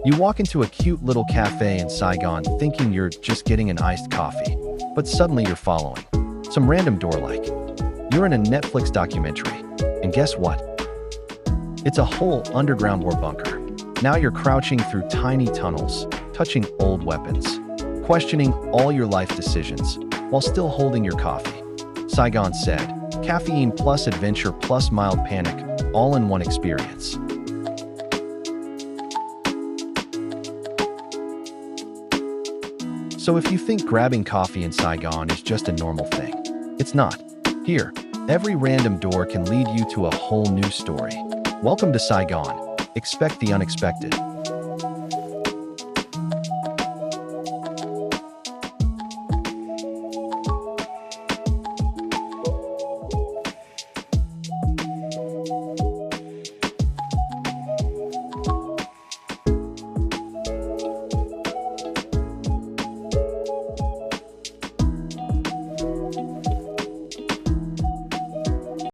You walk into a cute little cafe in Saigon thinking you're just getting an iced coffee, but suddenly you're following some random door like you're in a Netflix documentary. And guess what? It's a whole underground war bunker. Now you're crouching through tiny tunnels, touching old weapons, questioning all your life decisions while still holding your coffee. Saigon said, caffeine plus adventure plus mild panic, all in one experience. So if you think grabbing coffee in Saigon is just a normal thing, it's not. Here, every random door can lead you to a whole new story. Welcome to Saigon. Expect the unexpected.